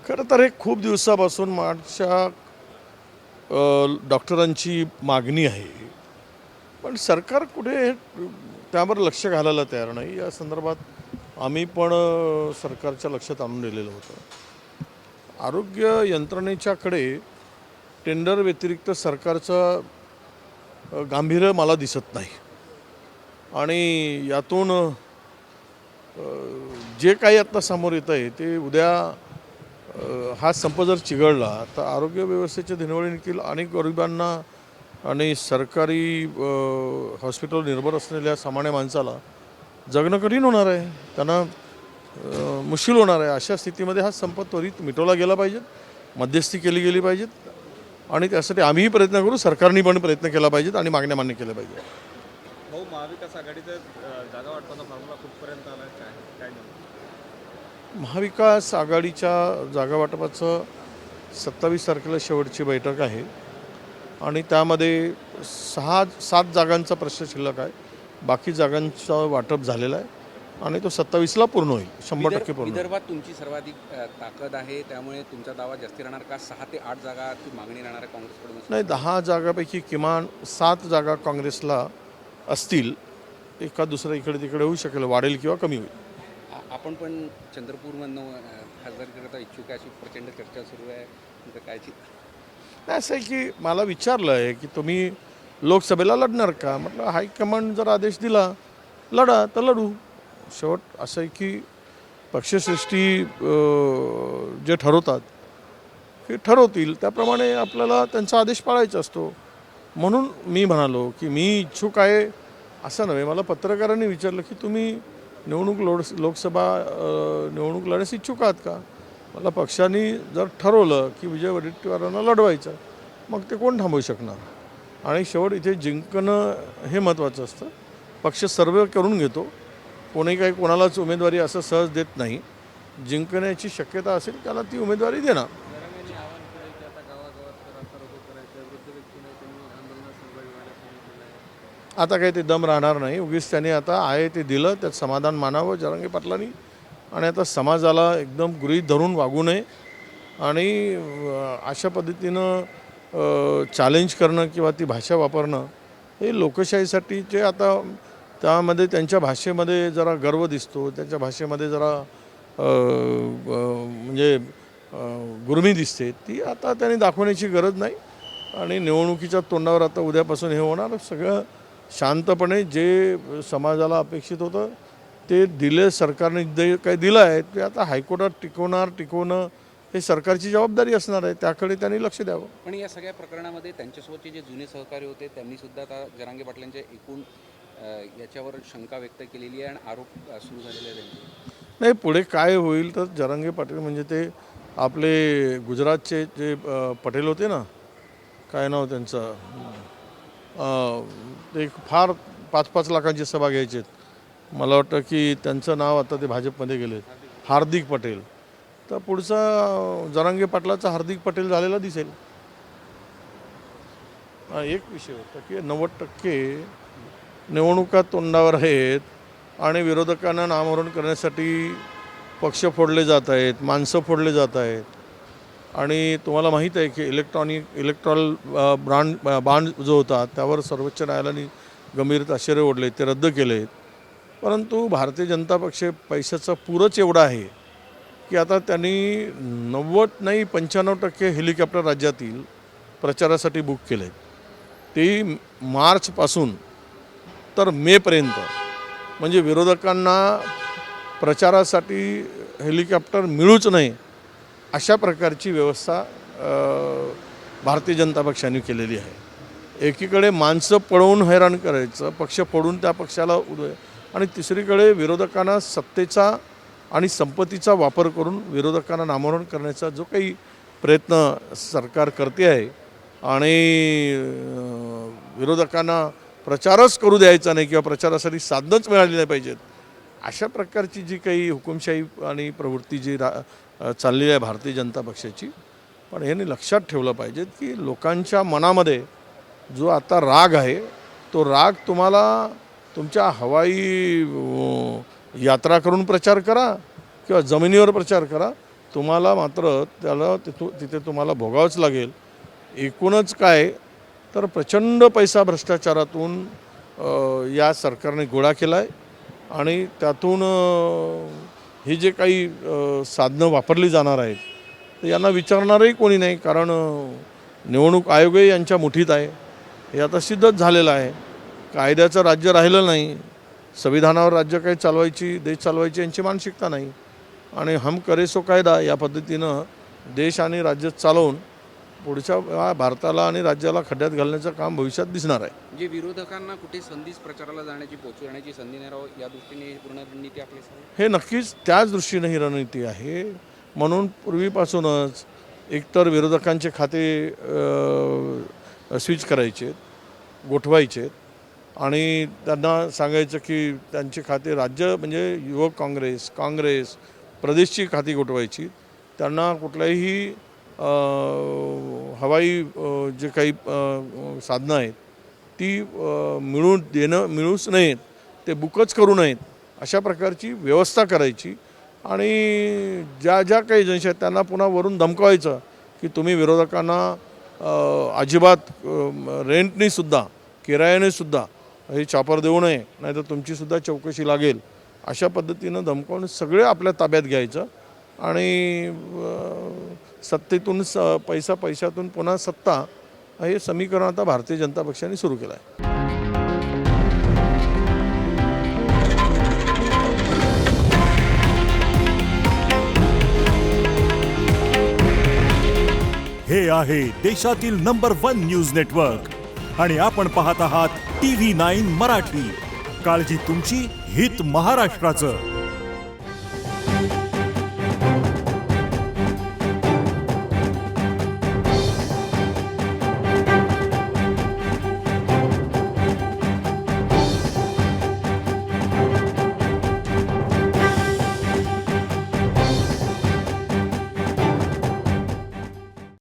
खरं तर हे खूप दिवसापासून मागच्या डॉक्टरांची मागणी आहे, पण सरकार कुठे त्यावर लक्ष घालायला तयार नाही. या संदर्भात आम्ही पण सरकारच्या लक्षात आणून दिलेलं होतं. आरोग्य यंत्रणेच्याकडे टेंडर व्यतिरिक्त सरकारचं गांभीर्य मला दिसत नाही. आणि यातून जे काही आता समोर येत आहे ते उद्या हा संप जर चिघळला तर आरोग्य व्यवस्थेच्या दिनवळीतील अनेक गरिबांना आणि सरकारी हॉस्पिटल निर्भर असलेल्या सामान्य माणसाला जगणं कठीण होणार आहे. त्यांना मुश्किल होणार आहे. अशा स्थितीमध्ये हा संप त्वरित मिटवला गेला पाहिजे, मध्यस्थी केली गेली पाहिजेत आणि त्यासाठी आम्हीही प्रयत्न करू, सरकारने पण प्रयत्न केला पाहिजेत आणि मागण्या मान्य केल्या पाहिजेत. भाऊ, महाविकास आघाडीचा जागा वाटपाचा फॉर्म्युला कुठपर्यंत आला, काय नाही? महाविकास आघाडीच्या जागा वाटपाचं 27 तारखेला शेवटची बैठक आहे आणि त्यामध्ये 6-7 जागांचा प्रश्न शिल्लक आहे. बाकी जागांचं वाटप झालेलं आहे आणि तो 27ला पूर्ण होईल, 100% पूर्ण होईल. विदर्भात तुमची सर्वाधिक ताकद आहे, त्यामुळे तुमचा दावा जास्ती राहणार का? 6 ते 8 जागाची मागणी राहणार आहे काँग्रेसकडून? नाही, 10 जागापैकी किमान 7 जागा काँग्रेसला असतील. एका दुसऱ्या इकडे तिकडे होऊ शकेल, वाढेल किंवा कमी होईल. आपण पण चंद्रपूरमधनं खासदारकीकरता इच्छुक आहे अशी प्रचंड चर्चा सुरू आहे. तुमचं काय नाही, असं आहे की मला विचारलं आहे की तुम्ही लोकसभेला लढणार का. म्हटलं हायकमांड जर आदेश दिला लढा तर लढू. शेवट असं आहे की पक्षश्रेष्ठी जे ठरवतात ते ठरवतील, त्याप्रमाणे आपल्याला त्यांचा आदेश पाळायचा असतो. म्हणून मी म्हणालो की मी इच्छुक आहे असं नव्हे. मला पत्रकारांनी विचारलं की तुम्ही लोकसभा निवडणूक लढण्यास इच्छुक आहात का. मला पक्षाने जर ठरवलं की विजय वडेट्टीवारांना लढवायचं, मग ते कोण थांबवू शकणार. आणि शेवट इथे जिंकणं हे महत्त्वाचं असतं. पक्ष सर्वे करून घेतो, कोणी काही कोणालाच उमेदवारी असं सहज देत नाही. जिंकण्याची शक्यता असेल त्याला ती उमेदवारी देणार. आता काही ते दम राहणार नाही. उगीच त्यांनी आता आहे ते दिलं, त्यात समाधान मानावं जरांगे पाटलांनी. आणि आता समाजाला एकदम गृहीत धरून वागू नये आणि अशा पद्धतीनं चॅलेंज करणं किंवा ती भाषा वापरणं हे लोकशाहीसाठी जे आता त्यामध्ये त्यांच्या भाषेमध्ये जरा गर्व दिसतो, त्यांच्या भाषेमध्ये जरा म्हणजे गुरमी दिसते, ती आता त्यांनी दाखवण्याची गरज नाही. आणि निवडणुकीच्या तोंडावर आता उद्यापासून हे होणार. सगळं शांतपणे जे समाजाला अपेक्षित होतं ते दिले सरकारने, जे काही दिलं आहे ते आता हायकोर्टात टिकवणं हे सरकारची जबाबदारी असणार आहे. त्याकडे त्यांनी लक्ष द्यावं. पण या सगळ्या प्रकरणामध्ये त्यांच्यासोबतचे जे जुने सहकारी होते त्यांनी सुद्धा आता जरांगे पाटलांच्या एकूण याच्यावर शंका व्यक्त केलेली आहे आणि आरोप सुरू झालेले आहेत. नाही, पुढे काय होईल तर जरांगे पाटील म्हणजे ते आपले गुजरातचे जे पटेल होते ना, काय नाव त्यांचं, ते फार 5-5 लाखांची सभा घ्यायचे. मला वाटतं की त्यांचं नाव आता ते भाजपमध्ये गेले, हार्दिक पटेल. तर पुढचा जरांगे पाटलाचा हार्दिक पटेल झालेला दिसेल. एक विषय होता की 90% निवडणुका तोंडावर आहेत आणि विरोधकांना नामोहरण करण्यासाठी पक्ष फोडले जात आहेत, माणसं फोडले जात आहेत. आणि तुम्हाला माहीत आहे की इलेक्ट्रॉल बाँड जो होता त्यावर सर्वोच्च न्यायालयाने गंभीर ताशेरे ओढले, ते रद्द केले. परंतु भारतीय जनता पक्ष पैशाचा पुरच एवढा आहे की आता त्यांनी 90 नाही 95% हेलिकॉप्टर राज्यातील प्रचारासाठी बुक केले. ते मार्चपासून तर मेपर्यंत, म्हणजे विरोधकांना प्रचारासाठी हेलिकॉप्टर मिळूच नाही अशा प्रकारची व्यवस्था भारतीय जनता पक्षाने केलेली आहे. एकीकडे माणसं पळवून हैराण करायचं, पक्ष फोडून त्या पक्षाला आणि तिसरीकडे विरोधकांना सत्तेचा आणि संपत्तीचा वापर करून विरोधकांना नामोहरण करण्याचा जो काही प्रयत्न सरकार करते आहे आणि विरोधकांना प्रचारच करू द्यायचा नाही किंवा प्रचारासाठी साधनच मिळाली नाही पाहिजेत, अशा प्रकारची जी काही हुकुमशाही आणि प्रवृत्ती जी चाललेली आहे भारतीय जनता पक्षाची. पण यांनी लक्षात ठेवलं पाहिजे की लोकांच्या मनामध्ये जो आता राग आहे तो राग तुम्हाला तुमच्या हवाई यात्रा करून प्रचार करा किंवा जमिनीवर प्रचार करा, तुम्हाला मात्र त्याला तिथे तुम्हाला भोगावंच लागेल. एकूणच काय तर प्रचंड पैसा भ्रष्टाचारातून या सरकारने गोळा केला आहे आणि त्यातून ही जे काही साधनं वापरली जाणार आहेत तर यांना विचारणारही कोणी नाही. कारण निवडणूक आयोगही यांच्या मुठीत आहे, हे आता सिद्धच झालेलं आहे. कायद्याचं राज्य राहिलं नाही, संविधानावर राज्य काही चालवायची, देश चालवायची यांची मानसिकता नाही आणि हम करे सो कायदा या पद्धतीनं देश आणि राज्य चालवून पुढच्या भारताला आणि राज्याला खड्ड्यात घालण्याचं काम भविष्यात दिसणार आहे. जे विरोधकांना कुठे संधीच प्रचाराला जाण्याची पोचवण्याची संधी नाही राहावं या दृष्टीने पूर्ण रणनीती आपली हे नक्कीच त्याच दृष्टीने ही रणनीती आहे. म्हणून पूर्वीपासूनच एकतर विरोधकांचे खाते स्विच करायचे, गोठवायचे आणि त्यांना सांगायचं की त्यांचे खाते राज्य म्हणजे युवक काँग्रेस प्रदेशची खाती गोठवायची. त्यांना कुठल्याही हवाई जे काही साधनं आहेत ती मिळूच नयेत, ते बुकच करू नयेत अशा प्रकारची व्यवस्था करायची आणि ज्या काही एजन्सी आहेत त्यांना पुन्हा वरून धमकावायचं की तुम्ही विरोधकांना अजिबात रेंटनीसुद्धा किरायानेसुद्धा हे चॉपर देऊ नये, नाहीतर तुमचीसुद्धा चौकशी लागेल अशा पद्धतीनं धमकावून सगळे आपल्या ताब्यात घ्यायचं आणि सत्तेतून पैशातून पुन्हा सत्ता हे समीकरण आता भारतीय जनता पक्षाने सुरू केलं आहे. हे आहे देशातील नंबर 1 न्यूज नेटवर्क आणि आपण पाहत आहात TV9 मराठी. काळजी तुमची, हित महाराष्ट्राचं.